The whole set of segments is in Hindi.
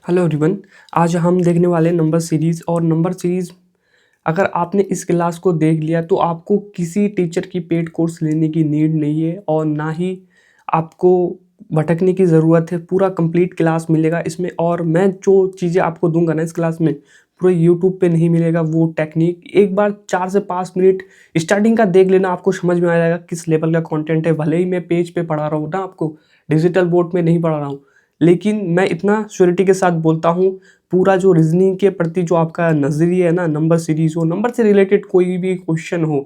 Hello everyone. आज हम देखने वाले नंबर सीरीज़। और नंबर सीरीज़ अगर आपने इस क्लास को देख लिया तो आपको किसी टीचर की पेड कोर्स लेने की नीड नहीं है और ना ही आपको भटकने की ज़रूरत है। पूरा कंप्लीट क्लास मिलेगा इसमें। और मैं जो चीज़ें आपको दूंगा ना इस क्लास में पूरे यूट्यूब पे नहीं मिलेगा। वो टेक्निक एक बार 4 से 5 मिनट स्टार्टिंग का देख लेना, आपको समझ में आ जाएगा किस लेवल का कंटेंट है। भले ही मैं पेज पे पढ़ा रहा हूँ ना, आपको डिजिटल बोर्ड में नहीं पढ़ा रहा हूँ, लेकिन मैं इतना श्योरिटी के साथ बोलता हूँ पूरा जो रीजनिंग के प्रति जो आपका नज़रिया है ना, नंबर सीरीज हो, नंबर से रिलेटेड कोई भी क्वेश्चन हो,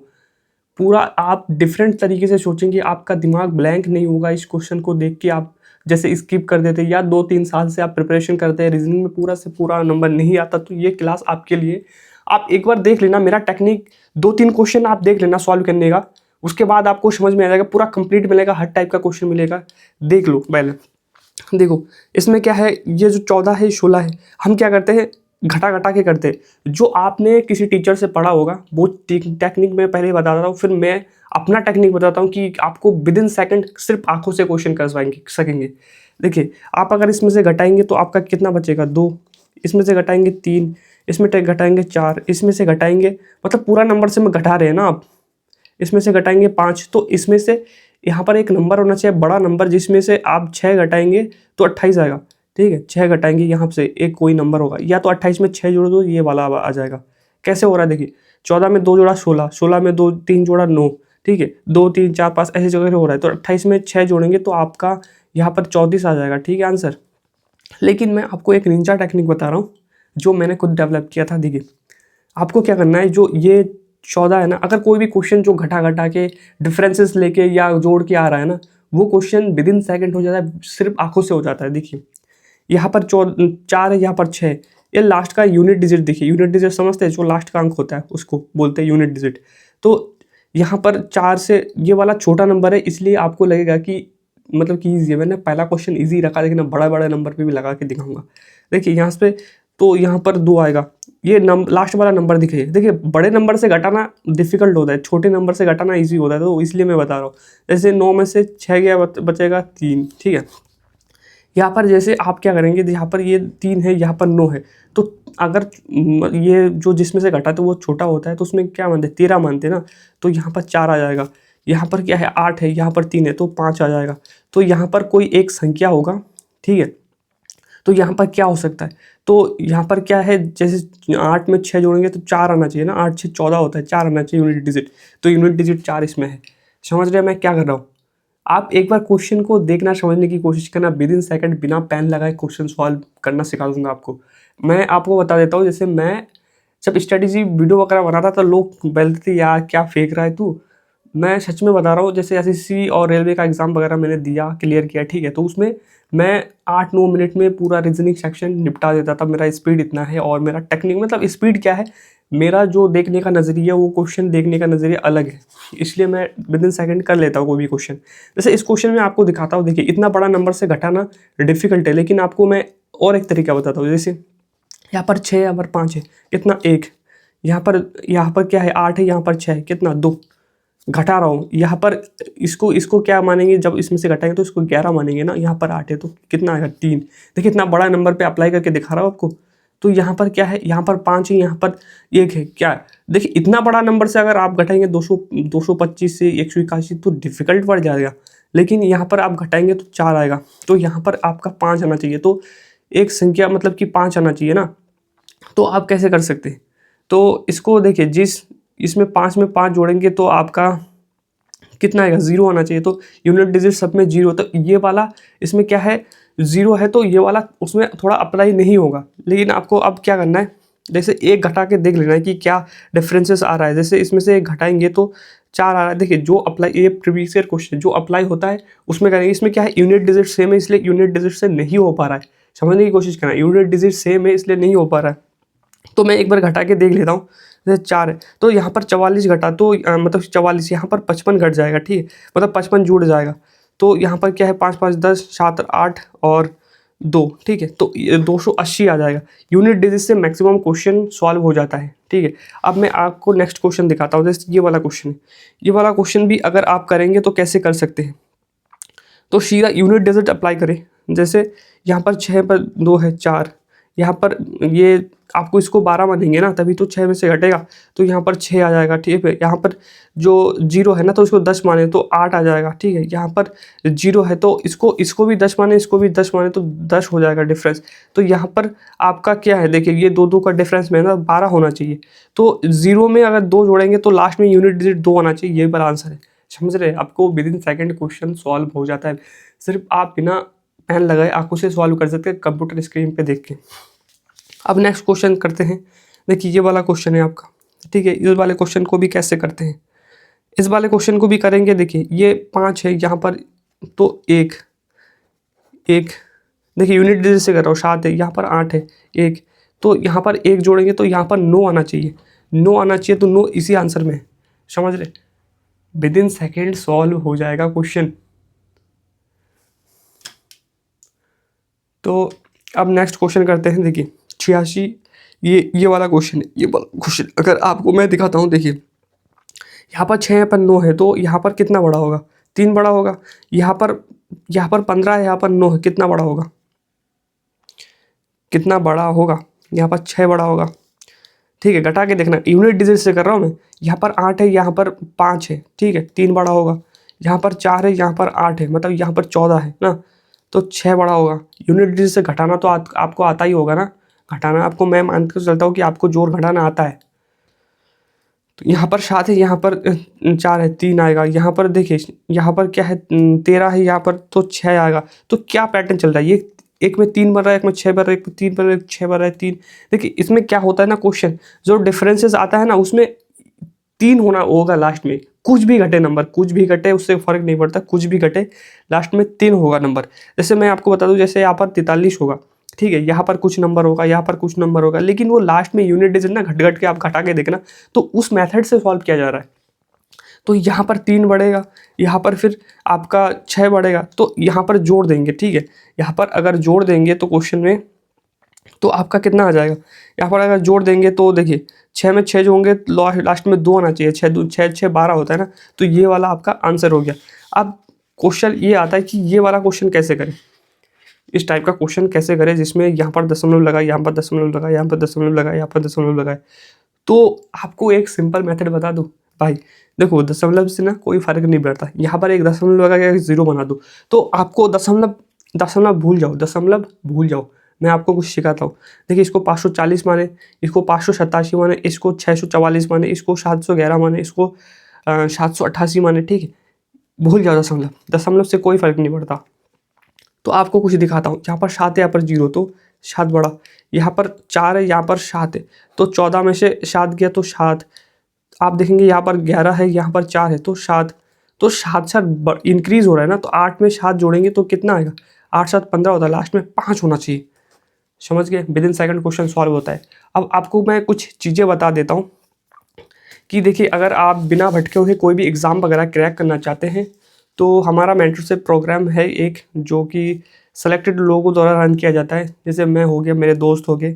पूरा आप डिफरेंट तरीके से सोचेंगे। आपका दिमाग ब्लैंक नहीं होगा इस क्वेश्चन को देख के आप जैसे स्किप कर देते या 2-3 साल से आप प्रिपरेशन करते हैं, रीजनिंग में पूरा से पूरा नंबर नहीं आता, तो ये क्लास आपके लिए। आप एक बार देख लेना मेरा टेक्निक, 2-3 क्वेश्चन आप देख लेना सॉल्व करने का, उसके बाद आपको समझ में आ जाएगा, पूरा कंप्लीट मिलेगा, हर टाइप का क्वेश्चन मिलेगा। देख लो पहले। देखो इसमें क्या है, ये जो 14 है 16 है, हम क्या करते हैं घटा घटा के करते हैं। जो आपने किसी टीचर से पढ़ा होगा वो टेक्निक मैं पहले ही बता रहा हूँ, फिर मैं अपना टेक्निक बताता हूँ कि आपको विद इन सेकंड सिर्फ आंखों से क्वेश्चन कर सकेंगे। देखिए आप अगर इसमें से घटाएंगे तो आपका कितना बचेगा 2, इसमें से घटाएंगे 3, इसमें घटाएंगे 4, इसमें से घटाएंगे, मतलब पूरा नंबर से में घटा रहे हैं ना आप, इसमें से घटाएंगे 5, तो इसमें से यहाँ पर एक नंबर होना चाहिए बड़ा नंबर, जिसमें से आप 6 घटाएंगे तो 28 आएगा। ठीक है, 6 घटाएंगे यहाँ से एक कोई नंबर होगा, या तो 28 में 6 जोड़ दो, ये वाला आ जाएगा। कैसे हो रहा है देखिए, 14 में 2 जोड़ा 16, 16 में 2 3 जोड़ा 9, ठीक है, 2 3 4 5 ऐसे जगह हो रहा है। तो 28 में 6 जोड़ेंगे तो आपका यहाँ पर 34 आ जाएगा। ठीक है आंसर। लेकिन मैं आपको एक निंजा टेक्निक बता रहा हूँ जो मैंने खुद डेवलप किया था। देखिए आपको क्या करना है, जो ये 14 है ना, अगर कोई भी क्वेश्चन जो घटा घटा के डिफरेंसेस लेके या जोड़ के आ रहा है ना, वो क्वेश्चन विद इन सेकंड हो जाता है, सिर्फ आंखों से हो जाता है। देखिए यहाँ पर 4 है, यहाँ पर 6, ये लास्ट का यूनिट डिजिट। देखिए यूनिट डिजिट समझते हैं, जो लास्ट का अंक होता है उसको बोलते हैं यूनिट डिजिट। तो यहाँ पर 4 से ये वाला छोटा नंबर है, इसलिए आपको लगेगा कि मतलब कि ईजी है। मैंने पहला क्वेश्चन ईजी रखा, लेकिन मैं बड़ा बड़ा नंबर पे भी लगा के दिखाऊंगा। देखिए यहाँ पे तो यहाँ पर 2 आएगा, ये लास्ट वाला नंबर दिखे। देखिए बड़े नंबर से घटाना डिफिकल्ट होता है, छोटे नंबर से घटाना इजी होता है, तो इसलिए मैं बता रहा हूँ। जैसे 9 में से 6 गया, बचेगा 3। ठीक है, यहाँ पर जैसे आप क्या करेंगे, यहाँ पर ये 3 है, यहाँ पर 9 है, तो अगर ये जो जिसमें से घटा तो वो छोटा होता है, तो उसमें क्या मानते हैं 13 मानते हैं ना, तो यहाँ पर 4 आ जाएगा। यहाँ पर क्या है 8 है, यहाँ पर 3 है, तो 5 आ जाएगा। तो यहाँ पर कोई एक संख्या होगा। ठीक है, तो यहाँ पर क्या हो सकता है, तो यहाँ पर क्या है, जैसे 8 में 6 जोड़ेंगे तो 4 आना चाहिए ना, 8 6 14 होता है, 4 आना चाहिए यूनिट डिजिट, तो यूनिट डिजिट 4 इसमें है। समझ रहे हैं मैं क्या कर रहा हूँ। आप एक बार क्वेश्चन को देखना, समझने की कोशिश करना, विद इन सेकंड बिना पेन लगाए क्वेश्चन सॉल्व करना सिखा दूंगा आपको। मैं आपको बता देता हूँ, जैसे मैं जब स्ट्रेटेजी वीडियो वगैरह बनाता था, लोग बोलते थे यार क्या फेंक रहा है तू। मैं सच में बता रहा हूँ, जैसे एसएससी और रेलवे का एग्ज़ाम वगैरह मैंने दिया, क्लियर किया, ठीक है, तो उसमें मैं 8-9 मिनट में पूरा रीजनिंग सेक्शन निपटा देता था। मेरा स्पीड इतना है, और मेरा टेक्निक मतलब स्पीड क्या है, मेरा जो देखने का नज़रिया, वो क्वेश्चन देखने का नज़रिया अलग है, इसलिए मैं विद इन सेकंड कर लेता हूँ कोई भी क्वेश्चन। जैसे इस क्वेश्चन में आपको दिखाता हूँ, देखिए इतना बड़ा नंबर से घटाना डिफिकल्ट है, लेकिन आपको मैं और एक तरीका बताता हूँ। जैसे यहाँ पर 6 यहाँ पर 5 है, कितना 1, यहाँ पर क्या है 8 है, यहाँ पर 6 है, कितना 2, घटा रहा हूँ। यहाँ पर इसको क्या मानेंगे, जब इसमें से घटाएंगे तो इसको 11 मानेंगे ना। यहाँ पर 8 है तो कितना आएगा 3। देखिए इतना बड़ा नंबर पे अप्लाई करके दिखा रहा हूँ आपको। तो यहाँ पर क्या है, यहाँ पर 5 है, यहाँ पर 1 है, क्या है। देखिए इतना बड़ा नंबर से अगर आप घटाएंगे 225 से 181, तो डिफिकल्ट बढ़ जाएगा। लेकिन यहाँ पर आप घटाएंगे तो 4 आएगा, तो यहाँ पर आपका 5 आना चाहिए, तो एक संख्या मतलब कि 5 आना चाहिए ना। तो आप कैसे कर सकते हैं, तो इसको देखिए, इसमें 5 में 5 जोड़ेंगे तो आपका कितना आएगा, 0 आना चाहिए। तो यूनिट डिजिट सब में 0, तो ये वाला इसमें क्या है 0 है, तो ये वाला उसमें थोड़ा अप्लाई नहीं होगा। लेकिन आपको अब क्या करना है, जैसे एक घटा के देख लेना है कि क्या डिफरेंसेस आ रहा है। जैसे इसमें से एक घटाएंगे तो 4 आ रहा है। देखिए जो अप्लाई, ये प्रीवियस ईयर क्वेश्चन जो अप्लाई होता है उसमें करेंगे। इसमें क्या है, यूनिट डिजिट सेम है, इसलिए यूनिट डिजिट से नहीं हो पा रहा है। समझने की कोशिश करना, यूनिट डिजिट सेम है इसलिए नहीं हो पा रहा है। तो मैं एक बार घटा के देख लेता हूँ। जैसे 4 है, तो यहाँ पर 44 घटा, तो मतलब 44, यहाँ पर 55 घट जाएगा। ठीक है, मतलब 55 जुड़ जाएगा। तो यहाँ पर क्या है 5 5 10 7 8 और 2, ठीक है, तो 280 आ जाएगा। यूनिट डिजिट से मैक्सिमम क्वेश्चन सॉल्व हो जाता है। ठीक है, अब मैं आपको नेक्स्ट क्वेश्चन दिखाता हूँ। जैसे ये वाला क्वेश्चन है, ये वाला क्वेश्चन भी अगर आप करेंगे तो कैसे कर सकते हैं, तो सीधा यूनिट डिजिट अप्लाई करें। जैसे यहाँ पर 6 पर 2 है 4, यहाँ पर ये आपको इसको 12 मानेंगे ना, तभी तो 6 में से घटेगा, तो यहाँ पर 6 आ जाएगा, ठीक है। यहाँ पर जो 0 है ना, तो इसको 10 माने तो 8 आ जाएगा, ठीक है। यहाँ पर 0 है तो इसको भी 10 माने, इसको भी 10 माने तो 10 हो जाएगा डिफरेंस। तो यहाँ पर आपका क्या है, देखिए ये दो का डिफरेंस में है ना, 12 होना चाहिए। तो 0 में अगर 2 जोड़ेंगे तो लास्ट में यूनिट डिजिट 2 आना चाहिए, यही वाला आंसर है। समझ रहे हैं? आपको with in second question solve हो जाता है, सिर्फ आप बिना पेन लगाए आंखों से सॉल्व कर सकते हैं कंप्यूटर स्क्रीन पे देख के। अब नेक्स्ट क्वेश्चन करते हैं। देखिए ये वाला क्वेश्चन है आपका, ठीक है। इस वाले क्वेश्चन को भी कैसे करते हैं, इस वाले क्वेश्चन को भी करेंगे। देखिए ये 5 है यहाँ पर, तो एक देखिए यूनिट डिजिट से कर रहा हूँ, 7 है, यहाँ पर 8 है, 1, तो यहाँ पर 1 जोड़ेंगे तो यहाँ पर 9 आना चाहिए, 9 आना चाहिए, तो 9 इसी आंसर में है। समझ रहे? विद इन सेकेंड सॉल्व हो जाएगा क्वेश्चन। तो अब नेक्स्ट क्वेश्चन करते हैं। देखिए 86, ये वाला क्वेश्चन है। ये वाला क्वेश्चन अगर आपको मैं दिखाता हूँ, देखिए यहाँ पर 6 पर 9 है, तो यहाँ पर कितना बड़ा होगा, 3 बड़ा होगा। यहाँ पर 15 है, यहाँ पर 9 है, कितना बड़ा होगा, कितना बड़ा होगा, यहाँ पर 6 बड़ा होगा, ठीक है। घटा के देखना, यूनिट डिजिट से कर रहा हूँ मैं। यहाँ पर 8 है, यहाँ पर 5 है, ठीक है, 3 बड़ा होगा। यहाँ पर 4 है, यहाँ पर 8 है, मतलब यहाँ पर 14 है ना, तो 6 बड़ा होगा। यूनिट डिजिट से घटाना तो आपको आता ही होगा ना, घटाना आपको मैं मान के चलता हूँ कि आपको जोड़ घटाना आता है। तो यहाँ पर 7 है, यहाँ पर 4 है, 3 आएगा। यहाँ पर देखिए यहाँ पर क्या है, 13 है, यहाँ पर तो 6 आएगा। तो क्या पैटर्न चल रहा है, ये एक में 3 बन रहा है, एक में 6 बन रहा है, एक में 3 बन रहा है, 6 बन रहा है, 3। देखिए इसमें क्या होता है ना, क्वेश्चन जो डिफरेंसेस आता है ना, उसमें 3 होना होगा लास्ट में, कुछ भी घटे नंबर, कुछ भी घटे उससे फर्क नहीं पड़ता, कुछ भी घटे लास्ट में 3 होगा नंबर। जैसे मैं आपको बता दूं, जैसे यहाँ पर 43 होगा, ठीक है, यहाँ पर कुछ नंबर होगा, यहाँ पर कुछ नंबर होगा, लेकिन वो लास्ट में यूनिट डिजिट ना घट घट के आप घटा के देखना, तो उस मेथड से सॉल्व किया जा रहा है। तो यहाँ पर 3 बढ़ेगा, यहाँ पर फिर आपका 6 बढ़ेगा, तो यहाँ पर जोड़ देंगे, ठीक है। यहाँ पर अगर जोड़ देंगे तो क्वेश्चन में तो आपका कितना आ जाएगा, यहाँ पर अगर जोड़ देंगे तो देखिए 6 में 6 जो होंगे, लास्ट में 2 आना चाहिए, 6 12 होता है ना, तो ये वाला आपका आंसर हो गया। अब क्वेश्चन ये आता है कि ये वाला क्वेश्चन कैसे करें, इस टाइप का क्वेश्चन कैसे करें जिसमें यहाँ पर दशमलव लगाए, यहाँ पर दशमलव लगाए, यहाँ पर दशमलव लगाए, यहाँ पर दशमलव लगाए। तो आपको एक सिंपल मेथड बता दूं भाई, देखो दशमलव से ना कोई फर्क नहीं पड़ता, यहाँ पर एक दशमलव लगा के एक 0 बना दो, तो आपको दशमलव भूल जाओ, दशमलव भूल जाओ। मैं आपको कुछ सिखाता हूँ। देखिए इसको 540 माने, इसको 587 माने, इसको 644 माने, इसको 711 माने, इसको 788 माने, ठीक है। भूल जाओ दशमलव, दशमलव से कोई फर्क नहीं पड़ता। तो आपको कुछ दिखाता हूँ, यहाँ पर 7 है, यहाँ पर 0, तो 7 बड़ा, यहाँ पर 4 है, यहाँ पर 7 है, तो 14 में से 7 गया तो 7। आप देखेंगे यहाँ पर 11 है, यहाँ पर 4 है, तो 7, तो 7 इंक्रीज हो रहा है ना, तो 8 में 7 जोड़ेंगे तो कितना आएगा, 8 7 15 होता है, लास्ट में 5 होना चाहिए। समझ गए? With in second question solve होता है। अब आपको मैं कुछ चीज़ें बता देता हूँ कि देखिए अगर आप बिना भटके हुए कोई भी एग्ज़ाम वगैरह क्रैक करना चाहते हैं, तो हमारा मेंटरशिप प्रोग्राम है एक, जो कि सेलेक्टेड लोगों द्वारा रन किया जाता है, जैसे मैं हो गया, मेरे दोस्त हो गए,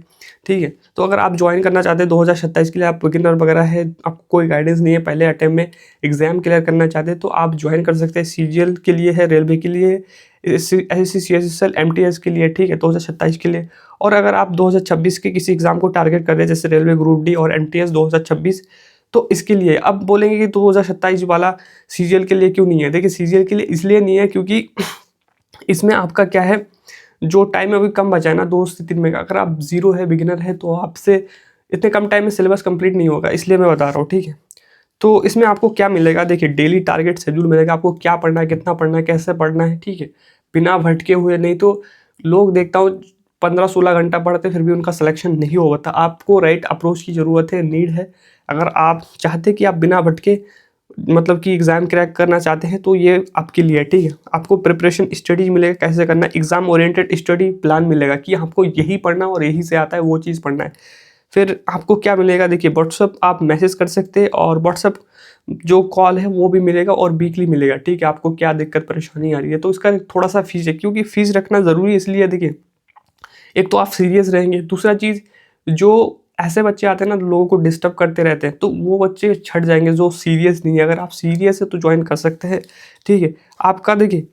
ठीक है। तो अगर आप ज्वाइन करना चाहते हैं 2027 के लिए, आप बिगिनर वगैरह है, आपको कोई गाइडेंस नहीं है, पहले अटेम्प्ट में एग्ज़ाम क्लियर करना चाहते हैं, तो आप ज्वाइन कर सकते हैं। CGL के लिए है, रेलवे के लिए, SSC CSSL MTS के लिए, ठीक है, 2027 के लिए। और अगर आप 2026 के किसी एग्ज़ाम को टारगेट कर रहे हैं, जैसे रेलवे ग्रुप डी और MTS 2026, तो इसके लिए अब बोलेंगे कि 2027 वाला CGL के लिए क्यों नहीं है। देखिए CGL के लिए इसलिए नहीं है क्योंकि इसमें आपका क्या है, जो टाइम अभी कम बचा है ना, 2 से 3 महीने का, अगर आप 0 है, बिगिनर है, तो आपसे इतने कम टाइम में सिलेबस कंप्लीट नहीं होगा, इसलिए मैं बता रहा हूँ, ठीक है। तो इसमें आपको क्या मिलेगा, देखिए डेली टारगेट शेड्यूल मिलेगा, आपको क्या पढ़ना है, कितना पढ़ना है, कैसे पढ़ना है, ठीक है, बिना भटके हुए। नहीं तो लोग देखता हूँ 15-16 घंटा पढ़ते फिर भी उनका सिलेक्शन नहीं हो पाता। आपको राइट अप्रोच की ज़रूरत है, नीड है। अगर आप चाहते कि आप बिना भटके मतलब कि एग्ज़ाम क्रैक करना चाहते हैं, तो ये आपके लिए, ठीक है। आपको प्रिपरेशन स्टडी मिलेगा, कैसे करना है, एग्ज़ाम ओरिएंटेड स्टडी प्लान मिलेगा कि आपको यही पढ़ना और यही से आता है वो चीज़ पढ़ना है। फिर आपको क्या मिलेगा, देखिए व्हाट्सअप आप मैसेज कर सकते हैं, और व्हाट्सअप जो कॉल है वो भी मिलेगा, और वीकली मिलेगा, ठीक है। आपको क्या दिक्कत परेशानी आ रही है, तो इसका थोड़ा सा फीस है, क्योंकि फीस रखना ज़रूरी है इसलिए, देखिए एक तो आप सीरियस रहेंगे, दूसरा चीज़ जो ऐसे बच्चे आते हैं ना, लोगों को डिस्टर्ब करते रहते हैं, तो वो बच्चे छट जाएंगे जो सीरियस नहीं है। अगर आप सीरियस है तो ज्वाइन कर सकते हैं, ठीक है। आपका देखिए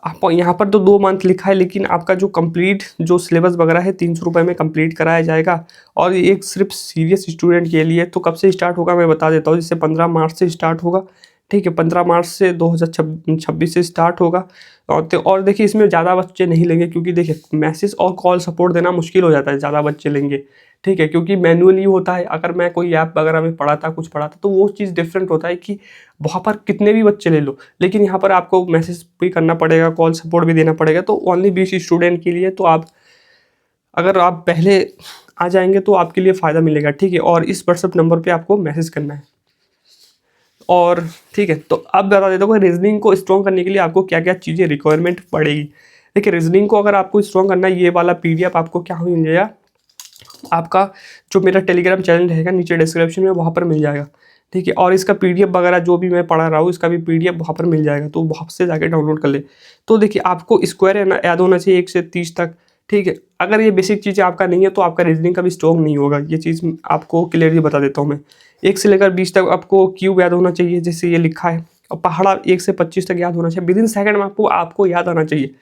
आप यहाँ पर तो 2 मंथ लिखा है, लेकिन आपका जो कंप्लीट जो सिलेबस वगैरह है 300 रुपये में कंप्लीट कराया जाएगा। और ये एक सिर्फ सीरियस स्टूडेंट के लिए। तो कब से स्टार्ट होगा मैं बता देता हूँ। जैसे 15 मार्च से स्टार्ट होगा, ठीक है, 15 मार्च से 2026 से स्टार्ट होगा। और देखिए इसमें ज़्यादा बच्चे नहीं लेंगे, क्योंकि देखिए मैसेज और कॉल सपोर्ट देना मुश्किल हो जाता है ज़्यादा बच्चे लेंगे, ठीक है, क्योंकि मैनुअली होता है। अगर मैं कोई ऐप वगैरह में पढ़ाता कुछ पढ़ाता तो वो चीज़ डिफरेंट होता है कि वहाँ पर कितने भी बच्चे ले लो, लेकिन यहाँ पर आपको मैसेज भी करना पड़ेगा, कॉल सपोर्ट भी देना पड़ेगा। तो ओनली 20 स्टूडेंट के लिए, तो आप अगर आप पहले आ जाएंगे तो आपके लिए फ़ायदा मिलेगा, ठीक है। और इस व्हाट्सअप नंबर पे आपको मैसेज करना है। और ठीक है, तो अब बता देता हूँ रीजनिंग को स्ट्रॉन्ग करने के लिए आपको क्या क्या चीज़ें रिक्वायरमेंट पड़ेगी। देखिए रीजनिंग को अगर आपको स्ट्रॉन्ग करना है, ये वाला PDF आपको क्या मिल जाएगा, आपका जो मेरा टेलीग्राम चैनल रहेगा नीचे डिस्क्रिप्शन में, वहाँ पर मिल जाएगा, ठीक है। और इसका PDF वगैरह जो भी मैं पढ़ा रहा हूँ, इसका भी PDF वहाँ पर मिल जाएगा, तो वहाँ से जाके डाउनलोड कर ले। तो देखिए आपको स्क्वायर है ना याद होना चाहिए 1 से 30 तक, ठीक है। अगर ये बेसिक चीज़ें आपका नहीं है तो आपका रीजनिंग का भी स्ट्रॉन्ग नहीं होगा। ये चीज़ आपको क्लियरली बता देता हूँ मैं। 1 से लेकर 20 तक आपको क्यूब याद होना चाहिए, जैसे ये लिखा है। और पहाड़ा 1 से 25 तक याद होना चाहिए, विदिन सेकंड में आपको याद आना चाहिए।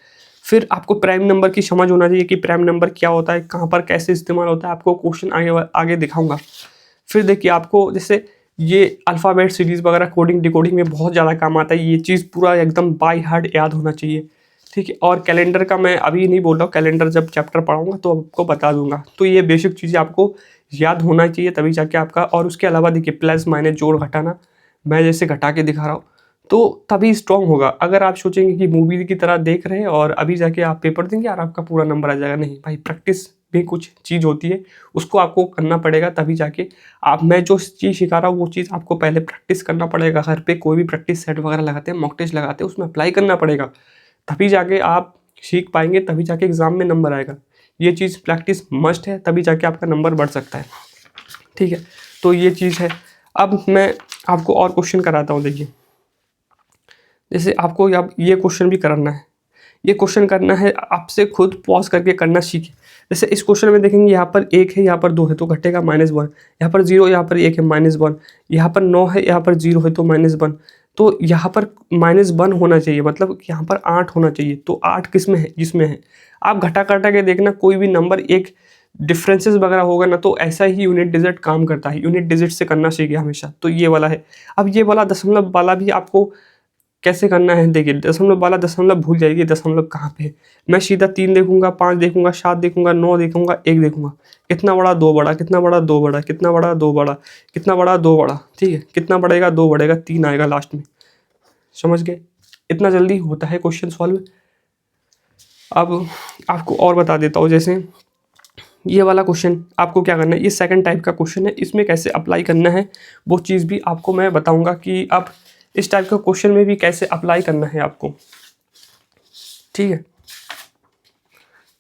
फिर आपको प्राइम नंबर की समझ होना चाहिए कि प्राइम नंबर क्या होता है, कहाँ पर कैसे इस्तेमाल होता है। आपको क्वेश्चन आगे दिखाऊंगा। फिर देखिए आपको जैसे ये अल्फ़ाबेट सीरीज़ वगैरह कोडिंग डिकोडिंग में बहुत ज़्यादा काम आता है। ये चीज़ पूरा एकदम बाय हार्ट याद होना चाहिए, ठीक है। और कैलेंडर का मैं अभी नहीं बोल रहा हूँ, कैलेंडर जब चैप्टर पढ़ाऊंगा तो आपको बता दूंगा। तो ये बेसिक चीज़ें आपको याद होना चाहिए, तभी जाके आपका। और उसके अलावा देखिए प्लस माइनस जोड़ घटाना, मैं जैसे घटा के दिखा रहा हूँ, तो तभी स्ट्रॉन्ग होगा। अगर आप सोचेंगे कि मूवी की तरह देख रहे हैं और अभी जाके आप पेपर देंगे और आपका पूरा नंबर आ जाएगा, नहीं भाई, प्रैक्टिस भी कुछ चीज़ होती है, उसको आपको करना पड़ेगा, तभी जाके आप। मैं जो चीज़ सिखा रहा हूँ वो चीज़ आपको पहले प्रैक्टिस करना पड़ेगा। घर पे कोई भी प्रैक्टिस सेट वगैरह लगाते हैं, मॉक टेस्ट लगाते हैं, उसमें अप्लाई करना पड़ेगा, तभी जाके आप सीख पाएंगे, तभी जाके एग्ज़ाम में नंबर आएगा। ये चीज़ प्रैक्टिस मस्ट है, तभी जाके आपका नंबर बढ़ सकता है, ठीक है। तो ये चीज़ है। अब मैं आपको और क्वेश्चन कराता हूँ। देखिए जैसे आपको अब ये क्वेश्चन भी करना है, ये क्वेश्चन करना है आपसे खुद पॉज करके करना सीखिए। जैसे इस क्वेश्चन में देखेंगे यहाँ पर 1 है, यहाँ पर 2 है तो घटेगा -1, यहाँ पर 0, यहाँ पर 1 है -1, यहाँ पर 9 है, यहाँ पर 0 है तो -1। तो यहाँ पर -1 होना चाहिए, मतलब यहाँ पर 8 होना चाहिए। तो 8 किस में है, इसमें है। आप घटा घटा के देखना, कोई भी नंबर एक डिफरेंसेस वगैरह होगा ना, तो ऐसा ही यूनिट डिजिट काम करता है। यूनिट डिजिट से करना सीखिए हमेशा। तो ये वाला है। अब ये वाला दशमलव वाला भी आपको कैसे करना है। देखिए दशमलव वाला दशमलव भूल जाइए, दशमलव कहाँ पे है। मैं सीधा 3 देखूंगा, 5 देखूंगा, 7 देखूंगा, 9 देखूंगा, 1 देखूंगा। कितना बड़ा, 2 बड़ा, कितना बड़ा, 2 बड़ा, कितना बड़ा, 2 बड़ा, कितना बड़ा, 2 बड़ा, ठीक है। कितना बढ़ेगा, 2 बढ़ेगा, 3 आएगा लास्ट में। समझ गए, इतना जल्दी होता है क्वेश्चन सॉल्व। अब आपको और बता देता हूँ। जैसे ये वाला क्वेश्चन आपको क्या करना है, ये सेकंड टाइप का क्वेश्चन है, इसमें कैसे अप्लाई करना है वो चीज़ भी आपको मैं बताऊंगा कि अब इस टाइप का क्वेश्चन में भी कैसे अप्लाई करना है आपको, ठीक है।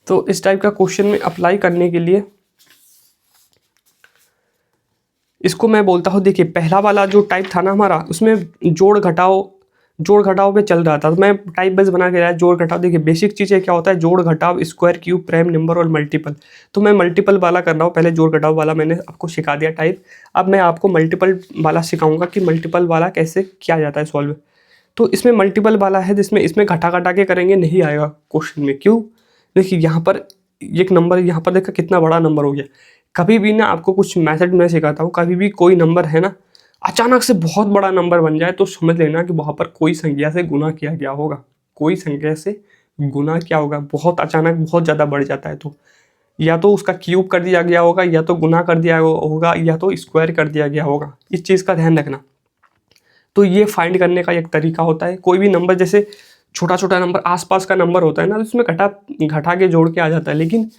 तो इस टाइप का क्वेश्चन में अप्लाई करने के लिए इसको मैं बोलता हूँ, देखिए पहला वाला जो टाइप था ना हमारा, उसमें जोड़ घटाव पे चल रहा था। तो मैं टाइप वाइज बना के रहा जोड़ घटाव। देखिए बेसिक चीज़ें क्या होता है, जोड़ घटाव, स्क्वायर, क्यूब, प्राइम नंबर और मल्टीपल। तो मैं मल्टीपल वाला कर रहा हूँ, पहले जोड़ घटाव वाला मैंने आपको सिखा दिया टाइप। अब मैं आपको मल्टीपल वाला सिखाऊंगा कि मल्टीपल वाला कैसे किया जाता है सॉल्व। तो इसमें मल्टीपल वाला है जिसमें इसमें घटा घटा के करेंगे, नहीं आएगा क्वेश्चन में। क्यों, देखिए यहाँ पर एक नंबर, यहाँ पर देखा कितना बड़ा नंबर हो गया। कभी भी ना आपको कुछ मैथड में सिखाता हूँ, कभी भी कोई नंबर है ना अचानक से बहुत बड़ा नंबर बन जाए तो समझ लेना कि वहाँ पर कोई संख्या से गुना किया गया होगा। कोई संख्या से गुना क्या होगा, बहुत अचानक बहुत ज़्यादा बढ़ जाता है तो या तो उसका क्यूब कर दिया गया होगा, या तो गुना कर दिया होगा, या तो स्क्वायर कर दिया गया होगा। इस चीज़ का ध्यान रखना। तो ये फाइंड करने का एक तरीका होता है। कोई भी नंबर, जैसे छोटा छोटा नंबर आसपास का नंबर होता है ना, तो उसमें घटा के जोड़ के आ जाता है, लेकिन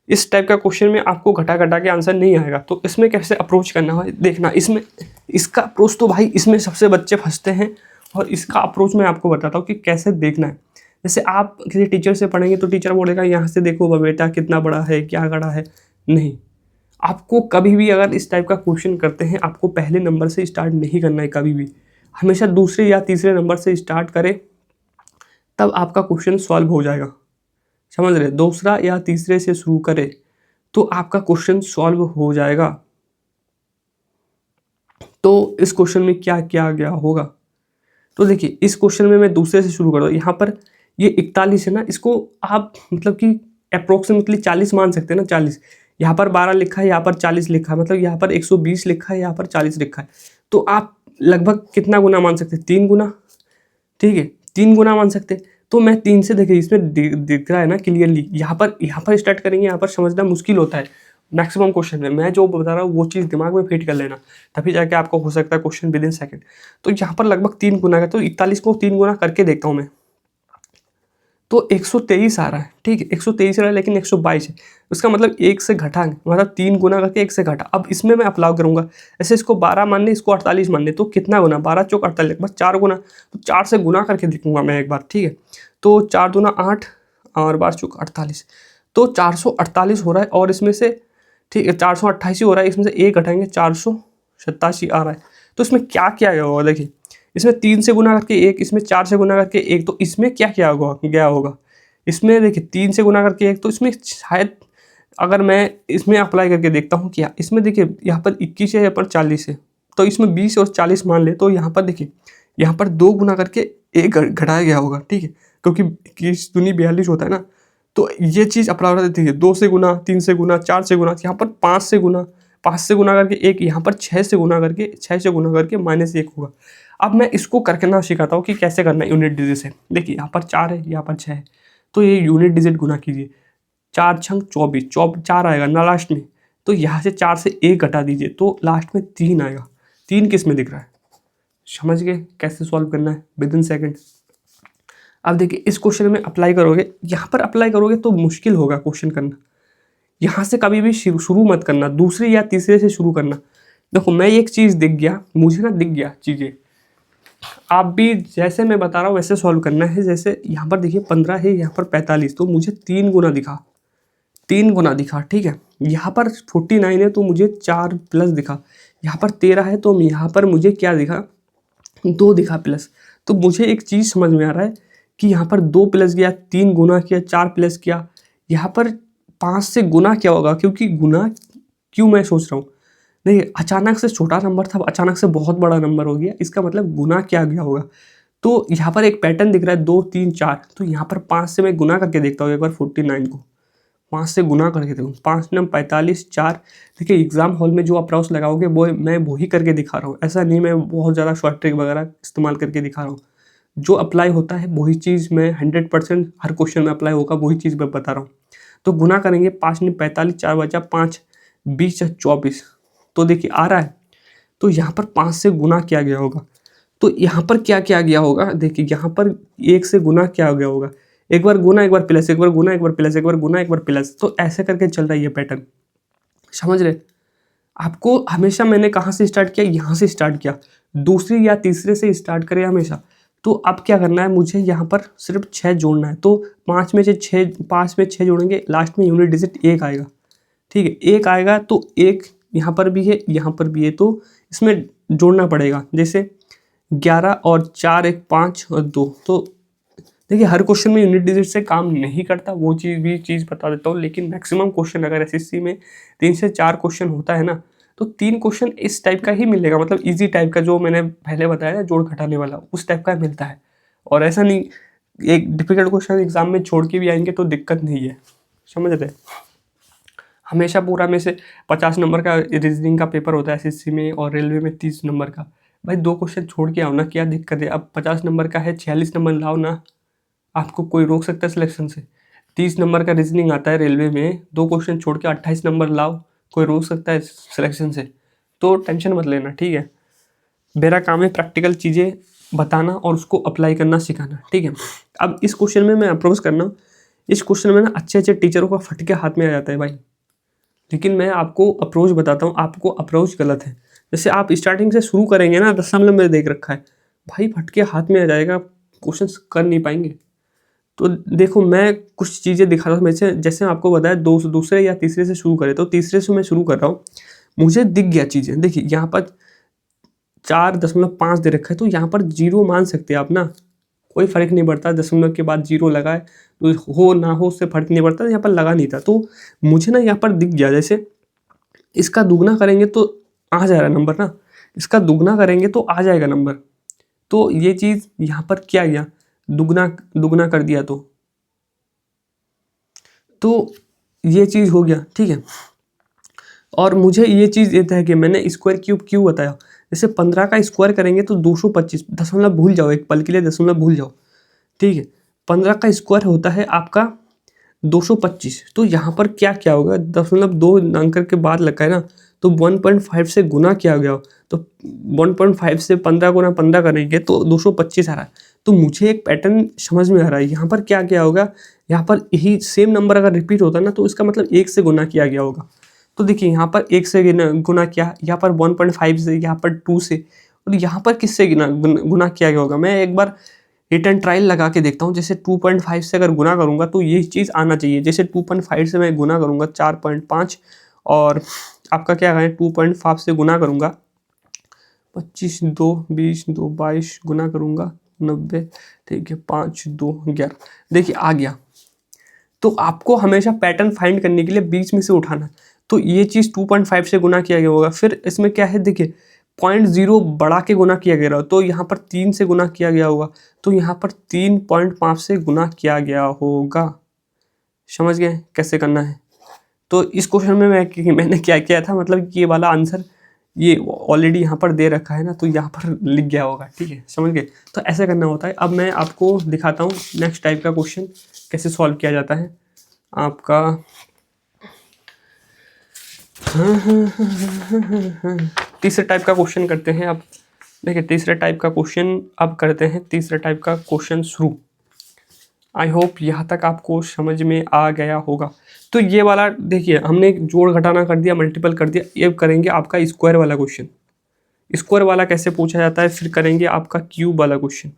इस टाइप का क्वेश्चन में आपको घटा घटा के आंसर नहीं आएगा। तो इसमें कैसे अप्रोच करना है देखना। इसमें इसका अप्रोच तो भाई इसमें सबसे बच्चे फंसते हैं, और इसका अप्रोच मैं आपको बताता हूँ कि कैसे देखना है। जैसे आप किसी टीचर से पढ़ेंगे तो टीचर बोलेगा यहाँ से देखो बेटा कितना बड़ा है, क्या गड़ा है। नहीं, आपको कभी भी अगर इस टाइप का क्वेश्चन करते हैं, आपको पहले नंबर से स्टार्ट नहीं करना है कभी भी। हमेशा दूसरे या तीसरे नंबर से स्टार्ट करें, तब आपका क्वेश्चन सॉल्व हो जाएगा। समझ रहे, दूसरा या तीसरे से शुरू करें तो आपका क्वेश्चन सॉल्व हो जाएगा। तो इस क्वेश्चन में क्या किया गया होगा, तो देखिए इस क्वेश्चन में मैं दूसरे से शुरू कर रहा हूँ। यहाँ पर ये 41 है ना, इसको आप मतलब कि अप्रोक्सीमेटली 40 मान सकते हैं ना, 40। यहाँ पर 12 लिखा है, यहाँ पर 40 लिखा है, मतलब यहाँ पर 120 लिखा है, यहाँ पर 40 लिखा है। तो आप लगभग कितना गुना मान सकते हैं? 3 गुना, ठीक है, 3 गुना मान सकते हैं। तो मैं 3 से, देखिए इसमें दिख रहा है ना क्लियरली, यहाँ पर स्टार्ट करेंगे, यहाँ पर समझना मुश्किल होता है मैक्सिमम क्वेश्चन में। मैं जो बता रहा हूँ वो चीज़ दिमाग में फिट कर लेना, तभी जाके आपको हो सकता है क्वेश्चन विद इन सेकेंड। तो यहाँ पर लगभग 3 गुना का, तो 41 को 3 गुना करके देखता हूँ मैं, तो 123 आ रहा है, ठीक है, 123 आ रहा है, लेकिन 122 है। उसका मतलब 1 से घटा, मतलब 3 गुना करके 1 से घटा। अब इसमें मैं अप्लाई करूंगा, ऐसे इसको 12 मानने, इसको 48 मानने, तो कितना गुना? 12 चौक 48, बस 4 गुना। तो 4 से गुना करके देखूंगा मैं एक बार, ठीक है। तो 4 दूना 8 और 12 चौक 48, तो 448 हो रहा है। और इसमें से, ठीक है, 488 हो रहा है, इसमें से एक घटाएंगे, 487 आ रहा है। तो इसमें क्या किया गया होगा? देखिए, इसमें 3 से गुना करके 1, इसमें 4 से गुना करके 1, तो इसमें क्या किया गया होगा? इसमें देखिए 3 से गुना करके 1, तो इसमें शायद, अगर मैं इसमें अप्लाई करके देखता हूँ क्या, इसमें देखिए यहाँ पर 21 है, यहाँ पर 40 है, तो इसमें 20 और 40 मान ले, तो यहाँ पर देखिए, यहाँ पर 2 गुना करके 1 घटाया गया होगा, ठीक है, क्योंकि 21 दूनी 42 होता है ना। तो ये चीज़ अप्लाई कर देती है, 2 से गुना, 3 से गुना, 4 से गुना, यहाँ पर 5 से गुना, 5 से गुना करके 1, यहाँ पर 6 से गुना करके, 6 से गुना करके -1 होगा। अब मैं इसको करके ना सिखाता हूँ कि कैसे करना है यूनिट डिजिट से। देखिए यहाँ पर 4 है, यहाँ पर 6 है, तो ये यूनिट डिजिट गुना कीजिए, 4 छंग 24, 4 आएगा ना लास्ट में, तो यहाँ से 4 से 1 घटा दीजिए, तो लास्ट में 3 आएगा। 3 किस में दिख रहा है? समझ गए कैसे सॉल्व करना है विद इन सेकेंड। अब देखिए इस क्वेश्चन में अप्लाई करोगे, यहाँ पर अप्लाई करोगे तो मुश्किल होगा क्वेश्चन करना। यहाँ से कभी भी शुरू मत करना, दूसरे या तीसरे से शुरू करना। देखो मैं एक चीज़ दिख गया, मुझे ना दिख गया चीज़ें, आप भी जैसे मैं बता रहा हूँ वैसे सॉल्व करना है। जैसे यहाँ पर देखिए 15 है, यहाँ पर 45, तो मुझे 3 गुना दिखा, 3 गुना दिखा, ठीक है। यहाँ पर 49 है, तो मुझे 4 प्लस दिखा। यहाँ पर 13 है, तो यहाँ पर मुझे क्या दिखा? 2 दिखा प्लस। तो मुझे एक चीज़ समझ में आ रहा है कि यहाँ पर 2 प्लस किया, 3 गुना किया, 4 प्लस किया, यहाँ पर 5 से गुना क्या होगा? क्योंकि गुना क्यों मैं सोच रहा हूँ, नहीं, अचानक से छोटा नंबर था, अचानक से बहुत बड़ा नंबर हो गया, इसका मतलब गुना क्या गया होगा। तो यहाँ पर एक पैटर्न दिख रहा है, 2 3 4, तो यहाँ पर 5 से मैं गुना करके देखता हूँ एक बार 49 को, 5 से गुना करके देखूँ, 5 9 45 4। देखिए एग्जाम हॉल में जो अप्रोच लगाओगे वो मैं वही करके दिखा रहा हूँ, ऐसा नहीं मैं बहुत ज़्यादा शॉर्ट ट्रिक वगैरह इस्तेमाल करके दिखा रहा हूँ। जो अप्लाई होता है वही चीज़ मैं 100% हर क्वेश्चन में अप्लाई होगा, वही चीज़ मैं बता रहा हूँ। तो गुना करेंगे, 5 9 45, 4 बचा 5, 20 24, तो देखिए आ रहा है। तो यहाँ पर 5 से गुना किया गया होगा, तो यहाँ पर क्या किया गया होगा? देखिए यहाँ पर 1 से गुना क्या हो गया होगा, एक बार गुना, एक बार प्लस, एक बार गुना, एक बार प्लस, एक बार गुना, एक बार प्लस, तो ऐसे करके चल रहा है ये पैटर्न। समझ रहे? आपको हमेशा, मैंने कहाँ से स्टार्ट किया? यहाँ से स्टार्ट किया, दूसरी या तीसरे से स्टार्ट करें हमेशा। तो अब क्या करना है मुझे? यहाँ पर सिर्फ 6 जोड़ना है, तो 5 में से 6, 5 में 6 जोड़ेंगे, लास्ट में यूनिट डिजिट 1 आएगा, ठीक है, 1 आएगा, तो 1 यहाँ पर भी है, यहाँ पर भी है, तो इसमें जोड़ना पड़ेगा। जैसे 11 और 4 1 5 और 2, तो देखिए हर क्वेश्चन में यूनिट डिजिट से काम नहीं करता, वो चीज़ बता देता हूँ। लेकिन मैक्सिमम क्वेश्चन अगर एसएससी में 3 से 4 क्वेश्चन होता है ना, तो 3 क्वेश्चन इस टाइप का ही मिलेगा, मतलब इजी टाइप का, जो मैंने पहले बताया ना जोड़ घटाने वाला, उस टाइप का मिलता है। और ऐसा नहीं एक डिफिकल्ट क्वेश्चन एग्जाम में छोड़ के भी आएंगे तो दिक्कत नहीं है, समझ रहे? हमेशा पूरा में से 50 नंबर का रीजनिंग का पेपर होता है एसएससी में, और रेलवे में 30 नंबर का। भाई 2 क्वेश्चन छोड़ के आओ ना, क्या दिक्कत है? अब 50 नंबर का है, 46 नंबर लाओ ना, आपको कोई रोक सकता है सिलेक्शन से? 30 नंबर का रीजनिंग आता है रेलवे में, 2 क्वेश्चन छोड़ के 28 नंबर लाओ, कोई रोक सकता है सिलेक्शन से? तो टेंशन मत लेना, ठीक है। मेरा काम है प्रैक्टिकल चीज़ें बताना और उसको अप्लाई करना सिखाना, ठीक है। अब इस क्वेश्चन में मैं अप्रोच करना हूँ, इस क्वेश्चन में ना अच्छे अच्छे टीचरों का फटके हाथ में आ जाता है भाई, लेकिन मैं आपको अप्रोच बताता हूँ, आपको अप्रोच गलत है। जैसे आप स्टार्टिंग से शुरू करेंगे ना, 10 साल में मैंने देख रखा है भाई, फटके हाथ में आ जाएगा, क्वेश्चन कर नहीं पाएंगे। तो देखो मैं कुछ चीज़ें दिखा रहा हूँ, मैं से जैसे आपको बताया दूसरे या तीसरे से शुरू करें, तो तीसरे से मैं शुरू कर रहा हूँ, मुझे दिख गया चीज़ें। देखिए यहाँ पर 4.5 दे रखा है, तो यहाँ पर 0 मान सकते हैं आप ना, कोई फर्क नहीं पड़ता, दशमलव के बाद 0 लगाए तो हो ना हो उससे फर्क नहीं पड़ता, यहाँ पर लगा नहीं था। तो मुझे ना यहाँ पर दिख गया, जैसे इसका दुगना करेंगे तो आ जाएगा नंबर ना, इसका दुगना करेंगे तो आ जाएगा नंबर। तो ये चीज़ यहाँ पर क्या गया, दुगना दुगना कर दिया तो ये चीज़ हो गया, ठीक है। और मुझे ये चीज़ ये है कि मैंने स्क्वायर क्यूब क्यों बताया, जैसे 15 का स्क्वायर करेंगे तो 225, दशमलव भूल जाओ, एक पल के लिए दशमलव भूल जाओ, ठीक है। 15 का स्क्वायर होता है आपका 225। तो यहाँ पर क्या क्या होगा, दशमलव 2 अंक के बाद लगा है ना, तो 1.5 से गुना किया गया हो, तो 1.5 से 15 गुना 15 करेंगे तो 225 आ रहा है। तो मुझे एक पैटर्न समझ में आ रहा है, यहाँ पर क्या क्या होगा, यहाँ पर यही सेम नंबर अगर रिपीट होता ना तो इसका मतलब 1 से गुना किया गया होगा। तो देखिए यहाँ पर 1 से गुना किया, यहाँ पर 1.5 से, यहाँ पर 2 से, और यहाँ पर किससे गुना किया गया होगा। मैं एक बार हिट एंड ट्रायल लगा के देखता हूँ। जैसे 2.5 से अगर गुना करूँगा तो ये चीज़ आना चाहिए। जैसे 2.5 से मैं गुना करूँगा 4.5, और आपका क्या है 2.5 से गुना करूँगा 25, 2, 20, 2, 22 गुना करूँगा 90, ठीक है, 5, 2, 11। देखिए आ गया। तो आपको हमेशा पैटर्न फाइंड करने के लिए बीच में से उठाना। तो ये चीज़ 2.5 से गुना किया गया होगा। फिर इसमें क्या है, देखिए 0.0 बढ़ा के गुना किया गया हो, तो यहाँ पर 3 से गुना किया गया होगा, तो यहाँ पर 3.5 से गुना किया गया होगा। समझ गए कैसे करना है। तो इस क्वेश्चन में मैंने क्या किया था, मतलब कि ये वाला आंसर ये ऑलरेडी यहाँ पर दे रखा है ना, तो यहाँ पर लिख गया होगा, ठीक है, समझ गए। तो ऐसे करना होता है। अब मैं आपको दिखाता हूँ नेक्स्ट टाइप का क्वेश्चन कैसे सॉल्व किया जाता है आपका। तीसरे टाइप का क्वेश्चन करते हैं अब। देखिए तीसरे टाइप का क्वेश्चन अब करते हैं, तीसरे टाइप का क्वेश्चन शुरू। आई होप यहाँ तक आपको समझ में आ गया होगा। तो ये वाला देखिए, हमने जोड़ घटाना कर दिया, मल्टीपल कर दिया। ये करेंगे आपका स्क्वायर वाला क्वेश्चन। स्क्वायर वाला कैसे पूछा जाता है, फिर करेंगे आपका क्यूब वाला क्वेश्चन।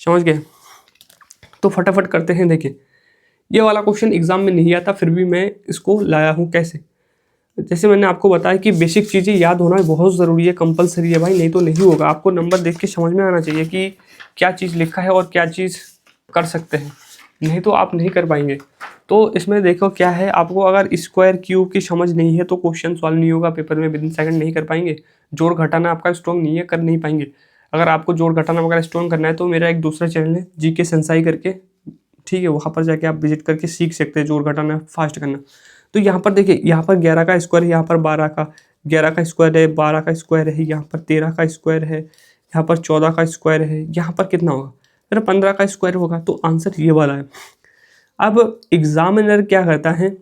समझ गए। तो फटाफट करते हैं। देखिए ये वाला क्वेश्चन एग्जाम में नहीं आता, फिर भी मैं इसको लाया हूँ। कैसे, जैसे मैंने आपको बताया कि बेसिक चीज़ें याद होना बहुत ज़रूरी है, कंपलसरी है भाई, नहीं तो नहीं होगा। आपको नंबर देख के समझ में आना चाहिए कि क्या चीज़ लिखा है और क्या चीज़ कर सकते हैं, नहीं तो आप नहीं कर पाएंगे। तो इसमें देखो क्या है, आपको अगर स्क्वायर क्यूब की समझ नहीं है तो क्वेश्चन सॉल्व नहीं होगा पेपर में, विद इन सेकंड नहीं कर पाएंगे। जोड़ घटाना आपका स्ट्रॉन्ग नहीं है, कर नहीं पाएंगे। अगर आपको जोड़ घटाना वगैरह स्ट्रॉन्ग करना है तो मेरा एक दूसरा चैनल है जीके सेंसाई करके, ठीक है, वहाँ पर जाके आप विजिट करके सीख सकते हैं जोड़ घटाना फास्ट करना। तो यहाँ पर देखिए, यहाँ पर 11 का स्क्वायर है, यहाँ पर 12 का, 11 का स्क्वायर है, 12 का स्क्वायर है, यहाँ पर 13 का स्क्वायर है, यहाँ पर 14 का स्क्वायर है, यहाँ पर कितना होगा, फिर 15 का स्क्वायर होगा। तो आंसर ये वाला है। अब एग्जामिनर क्या करता है,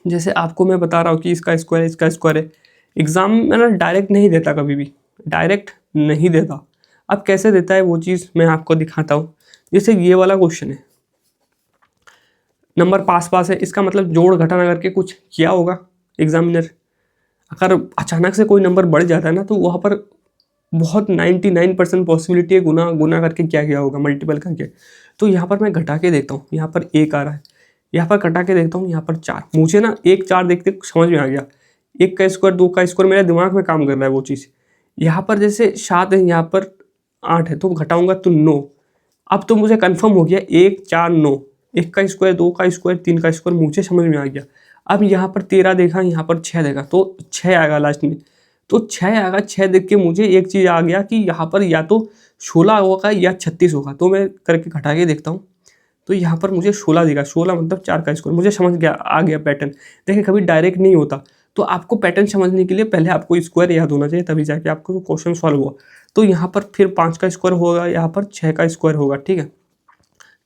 जैसे आपको मैं बता रहा हूँ कि इसका स्क्वायर है, इसका स्क्वायर है। एग्जामिनर डायरेक्ट नहीं देता, कभी भी डायरेक्ट नहीं देता। अब कैसे देता है वो चीज़ मैं आपको दिखाता हूँ। जैसे ये वाला क्वेश्चन है, नंबर पास पास है, इसका मतलब जोड़ घटाना करके कुछ किया होगा एग्जामिनर। अगर अचानक से कोई नंबर बढ़ जाता है ना, तो वहाँ पर बहुत 99% पॉसिबिलिटी है गुना गुना करके क्या किया होगा, मल्टीपल करके। तो यहाँ पर मैं घटा के देखता हूँ, यहाँ पर 1 आ रहा है, यहाँ पर घटा के देखता हूँ, यहाँ पर 4। मुझे ना 1, 4 देखते समझ में आ गया। 1 का स्क्वायर, 2 का स्क्वायर, मेरे दिमाग में काम कर रहा है वो चीज़। यहाँ पर जैसे 7 है, यहाँ पर 8 है, तो घटाऊंगा तो 9। अब तो मुझे कन्फर्म हो गया 1, 4, 9। 1 का स्क्वायर, 2 का स्क्वायर, 3 का स्क्वायर, मुझे समझ में आ गया। अब यहाँ पर 13 देखा, यहाँ पर 6 देखा, तो 6 आएगा लास्ट में। तो 6 आएगा, 6 देख के मुझे एक चीज़ आ गया कि यहाँ पर या तो 16 होगा या 36 होगा। तो मैं करके घटा के देखता हूँ, तो यहाँ पर मुझे 16 दिखा। 16 मतलब 4 का स्क्वायर। मुझे समझ गया, आ गया पैटर्न। देखिए कभी डायरेक्ट नहीं होता। तो आपको पैटर्न समझने के लिए पहले आपको स्क्वायर याद होना चाहिए, तभी जाके आपको क्वेश्चन सॉल्व हुआ। तो यहाँ पर फिर 5 का स्क्वायर होगा, यहाँ पर 6 का स्क्वायर होगा, ठीक है।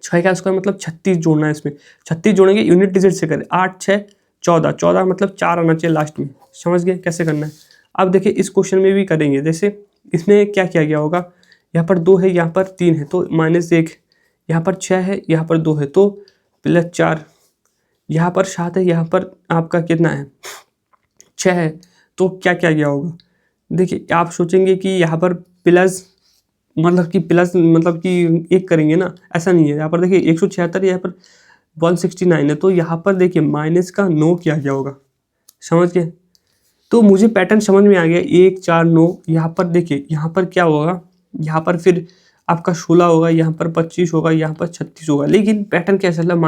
6 का स्क्वायर मतलब 36 जोड़ना है इसमें। 36 जोड़ेंगे, यूनिट डिजिट से करें। 8, 6, 14। 14 मतलब 4 आना चाहिए लास्ट में। समझ गए कैसे करना है। अब देखिए इस क्वेश्चन में भी करेंगे। जैसे इसमें क्या किया गया होगा, यहाँ पर 2 है, यहाँ पर 3 है, तो -1। यहाँ पर 6 है, यहाँ पर 2 है, तो +4। यहाँ पर 7 है, यहाँ पर आपका कितना है, 6 है, तो क्या किया गया होगा। देखिए आप सोचेंगे कि यहाँ पर प्लस मतलब कि 1 करेंगे ना, ऐसा नहीं है। यहाँ पर देखिए 176, यहाँ पर 169 है, तो यहाँ पर देखिए माइनस का 9 किया गया होगा। समझ गए। तो मुझे पैटर्न समझ में आ गया, 1, 4, 9। यहाँ पर देखिए, यहाँ पर क्या होगा, यहाँ पर फिर आपका 16 होगा, यहाँ पर 25 होगा, यहाँ पर 36 होगा। लेकिन पैटर्न क्या चल रहा है,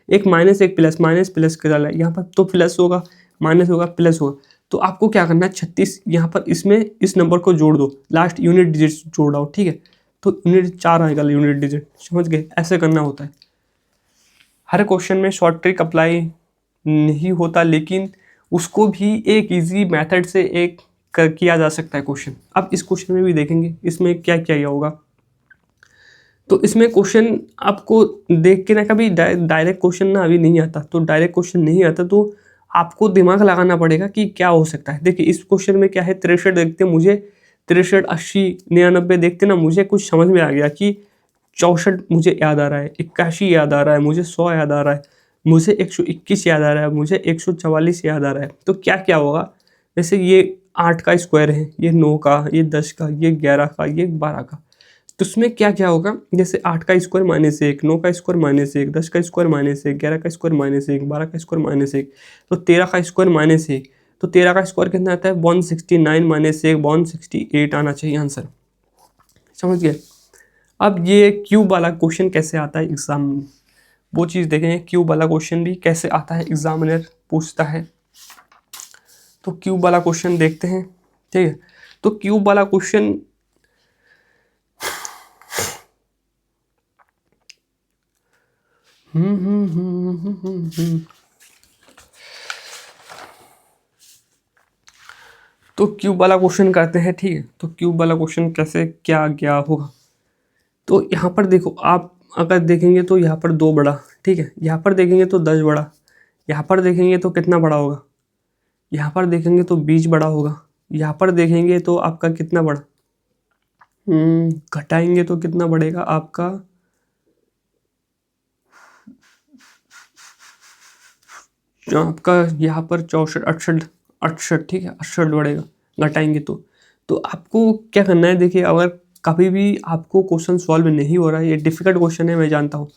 -1 प्लस, माइनस प्लस का चल रहा है। यहाँ पर तो प्लस होगा, माइनस होगा, प्लस होगा। तो आपको क्या करना है, 36 यहाँ पर इसमें इस नंबर को जोड़ दो, लास्ट यूनिट डिजिट जोड़ आओ, ठीक है। तो यूनिट 4 आएगा यूनिट डिजिट। समझ गए, ऐसे करना होता है। हर क्वेश्चन में शॉर्ट ट्रिक अप्लाई नहीं होता, लेकिन उसको भी एक इजी मेथड से किया जा सकता है क्वेश्चन। अब इस क्वेश्चन में भी देखेंगे इसमें क्या किया होगा। तो इसमें क्वेश्चन आपको देख के ना कभी डायरेक्ट क्वेश्चन ना अभी नहीं आता, तो डायरेक्ट क्वेश्चन नहीं आता तो आपको दिमाग लगाना पड़ेगा कि क्या हो सकता है। देखिए इस क्वेश्चन में क्या है, 63 देखते मुझे 63, 80, 99 देखते ना मुझे कुछ समझ में आ गया कि 64 मुझे याद आ रहा है, 81 याद आ रहा है, मुझे 100 याद आ रहा है, मुझे 121 याद आ रहा है, मुझे 144 याद आ रहा है। तो क्या क्या होगा, जैसे ये 8 का स्क्वायर है, ये 9 का, ये 10 का, ये 11 का, ये 12 का। तो उसमें क्या क्या होगा, जैसे 8 का स्क्वायर -1, 9 का स्क्वायर -1, 10 का स्क्वायर -1, 11 का स्क्वायर -1, 12 का स्क्वायर -1, तो 13 का स्क्वायर -1, तो 13 का स्क्वायर कितना आता है 169 -1 168 आना चाहिए आंसर। समझ गए। अब ये क्यूब वाला क्वेश्चन कैसे आता है एग्जाम में, वो चीज़ देखेंगे। क्यूब वाला क्वेश्चन भी कैसे आता है, एग्जामिनर पूछता है। तो क्यूब वाला क्वेश्चन देखते हैं, ठीक है। तो क्यूब वाला क्वेश्चन तो क्यूब वाला क्वेश्चन करते हैं, ठीक है। तो क्यूब वाला क्वेश्चन कैसे क्या क्या होगा, तो यहाँ पर देखो आप अगर देखेंगे तो यहाँ पर 2 बड़ा, ठीक है। यहाँ पर देखेंगे तो 10 बड़ा, यहाँ पर देखेंगे तो कितना बड़ा होगा, यहाँ पर देखेंगे तो 20 बड़ा होगा, यहाँ पर देखेंगे तो आपका कितना बड़ा, घटाएंगे तो कितना बढ़ेगा आपका, जो आपका यहाँ पर 64 68, ठीक है, 68 बढ़ेगा घटाएंगे तो आपको क्या करना है। देखिए अगर कभी भी आपको क्वेश्चन सॉल्व नहीं हो रहा है, ये डिफिकल्ट क्वेश्चन है मैं जानता हूँ,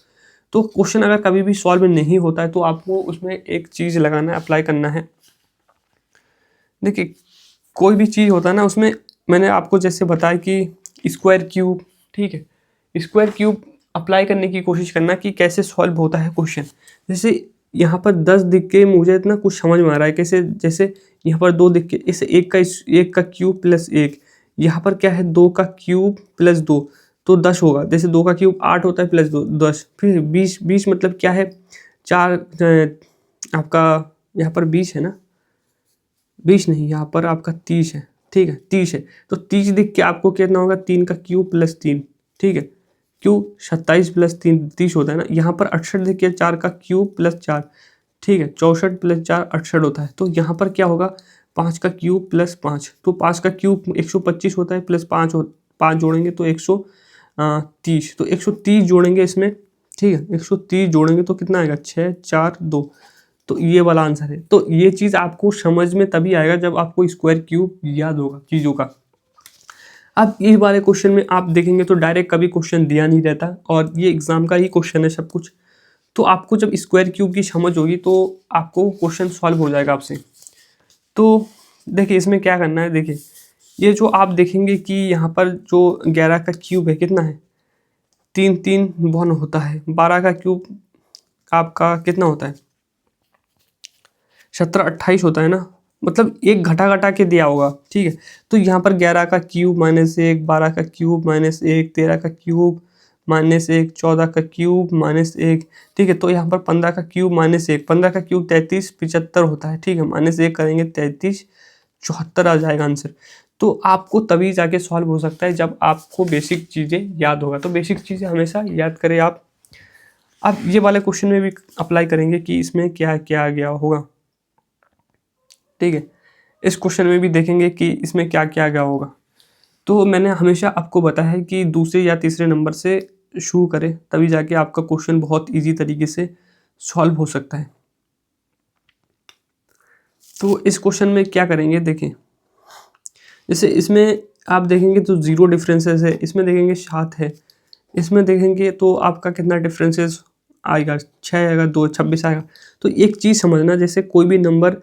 तो क्वेश्चन अगर कभी भी सॉल्व नहीं होता है तो आपको उसमें एक चीज़ लगाना है, अप्लाई करना है। देखिए कोई भी चीज़ होता है ना, उसमें मैंने आपको जैसे बताया कि स्क्वायर क्यूब, ठीक है, स्क्वायर क्यूब अप्लाई करने की कोशिश करना कि कैसे सॉल्व होता है क्वेश्चन। जैसे यहाँ पर 10 दिख के मुझे इतना कुछ समझ में आ रहा है कैसे, जैसे यहाँ पर 2 दिख के, इसे एक का क्यूब प्लस 1, यहाँ पर क्या है 2 का क्यूब प्लस 2, तो 10 होगा। जैसे 2 का क्यूब 8 होता है प्लस 2 10, फिर 20 मतलब क्या है 4, आपका यहाँ पर 20 है ना, 20 नहीं, यहाँ पर आपका 30 है, ठीक है 30 है। तो 30 दिख के आपको कितना होगा 3 का क्यूब प्लस 3, ठीक है, क्यूब 27 प्लस 3 30 होता है ना। यहाँ पर 68 दिख के 4 का क्यूब प्लस 4, ठीक है, 64 प्लस 4 68 होता है। तो यहाँ पर क्या होगा 5 का क्यूब प्लस 5, तो 5 का क्यूब 125 होता है, प्लस 5 जोड़ेंगे तो 130, तो 130 जोड़ेंगे इसमें, ठीक है, 130 जोड़ेंगे तो कितना आएगा 6 4 2, तो ये वाला आंसर है। तो ये चीज़ आपको समझ में तभी आएगा जब आपको स्क्वायर क्यूब याद होगा चीज़ों का। अब इस वाले क्वेश्चन में आप देखेंगे तो डायरेक्ट कभी क्वेश्चन दिया नहीं रहता, और ये एग्जाम का ही क्वेश्चन है सब कुछ। तो आपको जब स्क्वायर क्यूब की समझ होगी तो आपको क्वेश्चन सॉल्व हो जाएगा आपसे। तो देखिए इसमें क्या करना है, देखिए ये जो आप देखेंगे कि यहाँ पर जो 11 का क्यूब है कितना है 3 3 1 होता है, 12 का क्यूब आपका कितना होता है 17 28 होता है ना, मतलब एक घटा घटा के दिया होगा, ठीक है। तो यहाँ पर 11 का क्यूब -1, 12 का क्यूब -1, 13 का क्यूब -1, 14 का क्यूब -1, ठीक है। तो यहाँ पर 15 का क्यूब -1, 15 का क्यूब 33 75 होता है, ठीक है, -1 करेंगे 33 74 आ जाएगा आंसर। तो आपको तभी जाके सॉल्व हो सकता है जब आपको बेसिक चीज़ें याद होगा। तो बेसिक चीज़ें हमेशा याद करें आप। अब ये वाले क्वेश्चन में भी अप्लाई करेंगे कि इसमें क्या क्या गया होगा, ठीक है। इस क्वेश्चन में भी देखेंगे कि इसमें क्या क्या गया होगा। तो मैंने हमेशा आपको बताया है कि दूसरे या तीसरे नंबर से शुरू करें, तभी जाके आपका क्वेश्चन बहुत इजी तरीके से सॉल्व हो सकता है। तो इस क्वेश्चन में क्या करेंगे, देखें जैसे इसमें आप देखेंगे तो 0 डिफरेंसेस है, इसमें देखेंगे 7 है, इसमें देखेंगे तो आपका कितना डिफरेंसेस आएगा 6 आएगा, 2 26 आएगा। तो एक चीज़ समझना, जैसे कोई भी नंबर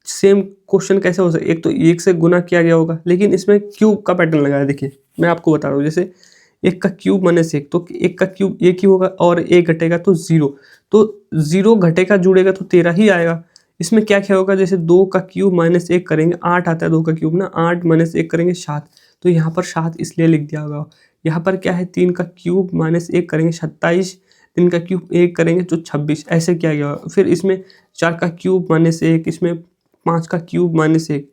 सेम क्वेश्चन कैसे हो सकता है, एक तो 1 से गुना किया गया होगा, लेकिन इसमें क्यूब का पैटर्न लगाया। देखिए मैं आपको बता रहा हूँ, जैसे 1 का क्यूब -1, तो 1 का क्यूब 1 ही होगा, और 1 घटेगा तो 0, तो 0 घटेगा जुड़ेगा तो 13 ही आएगा। इसमें क्या क्या होगा, जैसे 2 का क्यूब -1 करेंगे 8 आता है 2 का क्यूब ना, 8 -1 करेंगे 7, तो यहाँ पर 7 इसलिए लिख दिया होगा, यहाँ पर क्या है, 3 का क्यूब माइनस 1 करेंगे 27, 3 का क्यूब 1 करेंगे तो 26, ऐसे किया गया। फिर इसमें 4 का क्यूब माइनस 1, इसमें 5 का क्यूब माइनस 1,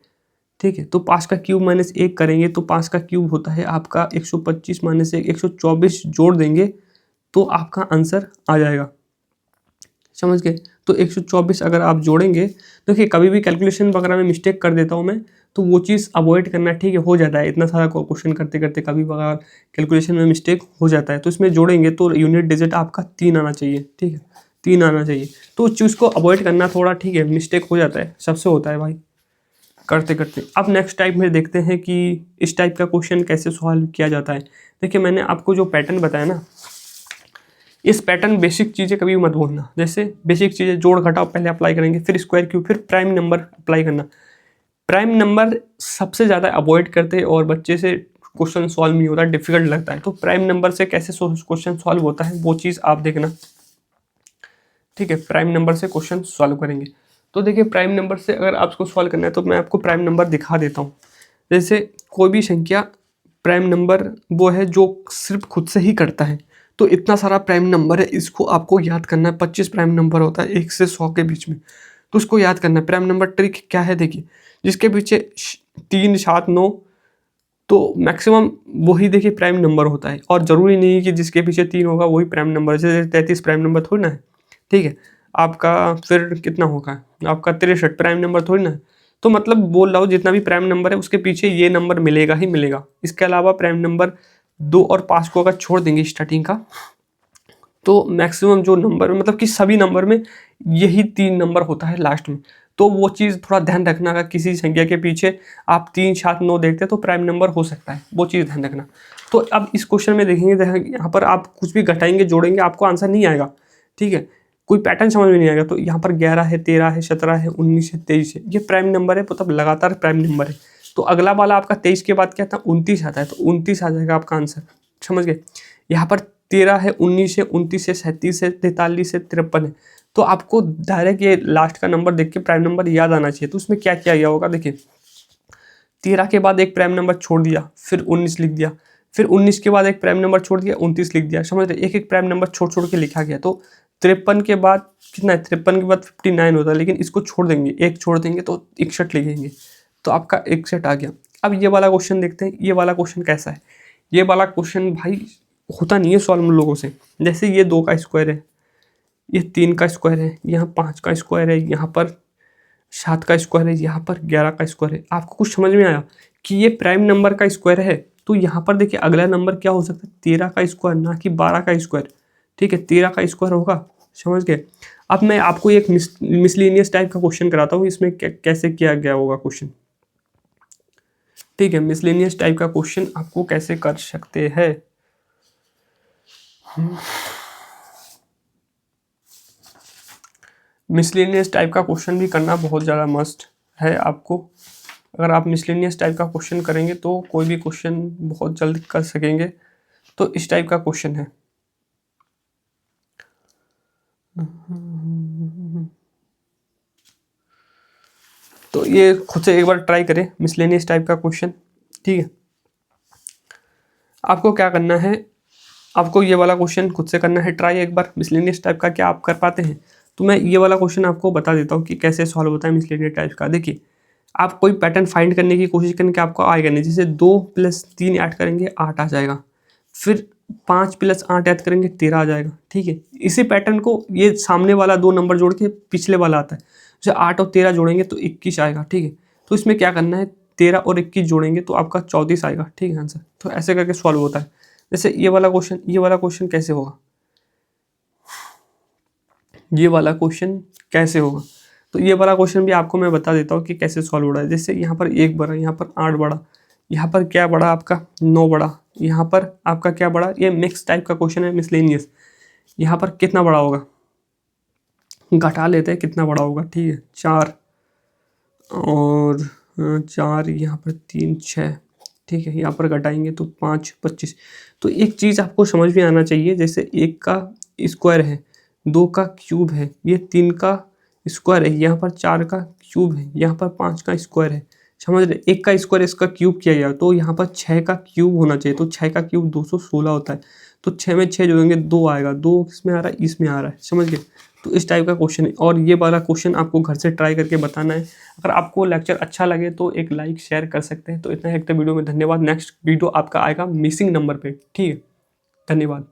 ठीक है। तो 5 का क्यूब माइनस 1 करेंगे तो 5 का क्यूब होता है आपका 125 माइनस 1, 124 जोड़ देंगे तो आपका आंसर आ जाएगा, समझ गए। तो 124 अगर आप जोड़ेंगे, देखिए कभी भी कैलकुलेशन वगैरह में मिस्टेक कर देता हूँ मैं, तो वो चीज़ अवॉइड करना, ठीक है, हो जाता है। इतना सारा क्वेश्चन करते करते कभी वगैरह कैलकुलेशन में मिस्टेक हो जाता है, तो इसमें जोड़ेंगे तो यूनिट डिजिट आपका 3 आना चाहिए, ठीक है, 3 आना चाहिए। तो उस चीज़ को अवॉइड करना थोड़ा, ठीक है, मिस्टेक हो जाता है, सबसे होता है भाई करते करते। अब नेक्स्ट टाइप में देखते हैं कि इस टाइप का क्वेश्चन कैसे सॉल्व किया जाता है। देखिए मैंने आपको जो पैटर्न बताया ना, इस पैटर्न बेसिक चीज़ें कभी मत भूलना। जैसे बेसिक चीज़ें जोड़ घटाव पहले अप्लाई करेंगे, फिर स्क्वायर क्यूब, फिर प्राइम नंबर अप्लाई करना। प्राइम नंबर सबसे ज़्यादा अवॉइड करते हैं और बच्चे से क्वेश्चन सॉल्व नहीं होता, डिफिकल्ट लगता है। तो प्राइम नंबर से कैसे क्वेश्चन सॉल्व होता है वो चीज़ आप देखना, ठीक है। प्राइम नंबर से क्वेश्चन सॉल्व करेंगे तो देखिए प्राइम नंबर से अगर आपको सॉल्व करना है तो मैं आपको प्राइम नंबर दिखा देता हूँ। जैसे कोई भी संख्या, प्राइम नंबर वो है जो सिर्फ खुद से ही करता है। तो इतना सारा प्राइम नंबर है, इसको आपको याद करना है। 25 प्राइम नंबर होता है 1 से 100 के बीच में, तो उसको याद करना है। प्राइम नंबर ट्रिक क्या है, देखिए जिसके पीछे 3, 7, 9, तो मैक्सिमम वही देखिए प्राइम नंबर होता है। और ज़रूरी नहीं है कि जिसके पीछे 3 होगा वही प्राइम नंबर, जैसे 33 प्राइम नंबर थोड़ी ना है, ठीक है। आपका फिर कितना होगा, आपका 63 प्राइम नंबर थोड़ी ना है। तो मतलब बोल रहा हूँ जितना भी प्राइम नंबर है उसके पीछे ये नंबर मिलेगा ही मिलेगा। इसके अलावा प्राइम नंबर 2 और 5 को अगर छोड़ देंगे स्टार्टिंग का, तो मैक्सिमम जो नंबर, मतलब कि सभी नंबर में यही 3 नंबर होता है लास्ट में। तो वो चीज़ थोड़ा ध्यान रखना, अगर किसी संख्या के पीछे आप 3, 7, 9 देखते हैं तो प्राइम नंबर हो सकता है, वो चीज़ ध्यान रखना। तो अब इस क्वेश्चन में देखेंगे, यहाँ पर आप कुछ भी घटाएंगे जोड़ेंगे आपको आंसर नहीं आएगा, ठीक है, कोई पैटर्न समझ में नहीं आएगा। तो यहाँ पर 11 है, 13 है, 17 है, 19 है, 23 है, ये प्राइम नंबर है, मतलब लगातार प्राइम नंबर है। तो अगला वाला आपका 23 के बाद क्या था, 29 आता है, तो 29 आ जाएगा आपका आंसर, समझ गए। यहाँ पर 13 है, 19 है, 29 है, 37 है, 43 है, 53 है। तो आपको डायरेक्ट ये लास्ट का नंबर देख के प्राइम नंबर याद आना चाहिए। तो उसमें क्या किया गया होगा, देखिए 13 के बाद एक प्राइम नंबर छोड़ दिया, फिर 19 लिख दिया, फिर 19 के बाद एक प्राइम नंबर छोड़ दिया, 29 लिख दिया, समझ रहे, एक एक प्राइम नंबर छोड़ छोड़ के लिखा गया। तो 53 के बाद कितना है, 53 के बाद 59 होता है, लेकिन इसको छोड़ देंगे, एक छोड़ देंगे तो 61 लिखेंगे, तो आपका 61 आ गया। अब ये वाला क्वेश्चन देखते हैं, ये वाला क्वेश्चन कैसा है। ये वाला क्वेश्चन भाई होता नहीं है सॉल्व लोगों से। जैसे ये 2 का स्क्वायर है, ये 3 का स्क्वायर है, यहाँ 5 का स्क्वायर है, यहाँ पर 7 का स्क्वायर है, यहाँ पर 11 का स्क्वायर है। आपको कुछ समझ में आया कि ये प्राइम नंबर का स्क्वायर है। तो यहाँ पर देखिए अगला नंबर क्या हो सकता है, 13 का स्क्वायर, ना कि 12 का स्क्वायर, ठीक है, 13 का स्क्वायर होगा, समझ गए। अब मैं आपको एक मिसलिनियस टाइप का क्वेश्चन कराता हूँ, इसमें कैसे किया गया होगा क्वेश्चन, ठीक है। मिसलिनियस टाइप का क्वेश्चन आपको कैसे कर सकते हैं। मिसलिनियस टाइप का क्वेश्चन भी करना बहुत ज़्यादा मस्ट है आपको। अगर आप मिसलिनियस टाइप का क्वेश्चन करेंगे तो कोई भी क्वेश्चन बहुत जल्द कर सकेंगे। तो इस टाइप का क्वेश्चन है, तो ये खुद से एक बार ट्राई करें मिसलिनियस टाइप का क्वेश्चन, ठीक है। आपको क्या करना है, आपको ये वाला क्वेश्चन खुद से करना है ट्राई एक बार, मिसलिनियस टाइप का क्या आप कर पाते हैं। तो मैं ये वाला क्वेश्चन आपको बता देता हूँ कि कैसे सॉल्व होता है मिसलिनियस टाइप का। देखिए आप कोई पैटर्न फाइंड करने की कोशिश करेंगे, आपको आएगा नहीं। जैसे 2 + 3 ऐड करेंगे 8 आ जाएगा, फिर 5 + 8 ऐड करेंगे 13 आ जाएगा, ठीक है। इसी पैटर्न को ये सामने वाला 2 नंबर जोड़ के पिछले वाला आता है, जैसे 8 और 13 जोड़ेंगे तो 21 आएगा, ठीक है। तो इसमें क्या करना है, 13 और 21 जोड़ेंगे तो आपका 34 आएगा, ठीक है आंसर। तो ऐसे करके सॉल्व होता है। जैसे ये वाला क्वेश्चन कैसे होगा, ये वाला क्वेश्चन कैसे होगा। तो ये वाला क्वेश्चन भी आपको मैं बता देता हूँ कि कैसे सॉल्व हो रहा है। जैसे यहाँ पर 1 बढ़ा, यहाँ पर 8 बढ़ा, यहाँ पर क्या बढ़ा आपका 9 बढ़ा, यहाँ पर आपका क्या बढ़ा, ये मिक्स टाइप का क्वेश्चन है मिसलेनियस। यहाँ पर कितना बड़ा होगा, घटा लेते हैं कितना बड़ा होगा, ठीक है 4 और 4, यहाँ पर 3, 6, ठीक है। यहाँ पर घटाएंगे तो 5, 25। तो एक चीज़ आपको समझ में आना चाहिए, जैसे 1 का स्क्वायर है, 2 का क्यूब है, ये 3 का स्क्वायर है, यहाँ पर 4 का क्यूब है, यहाँ पर 5 का स्क्वायर है, समझ रहे, 1 का स्क्वायर इसका क्यूब किया गया तो यहाँ पर 6 का क्यूब होना चाहिए, तो 6 का क्यूब 216 होता है। तो 6 में 6 जोड़ेंगे 2 आएगा, 2 किसमें आ रहा है, इसमें आ रहा है, समझ गए। तो इस टाइप का क्वेश्चन है और ये वाला क्वेश्चन आपको घर से ट्राई करके बताना है। अगर आपको लेक्चर अच्छा लगे तो एक लाइक शेयर कर सकते हैं। तो इतना है वीडियो में, धन्यवाद। नेक्स्ट वीडियो आपका आएगा मिसिंग नंबर पे, ठीक है, धन्यवाद।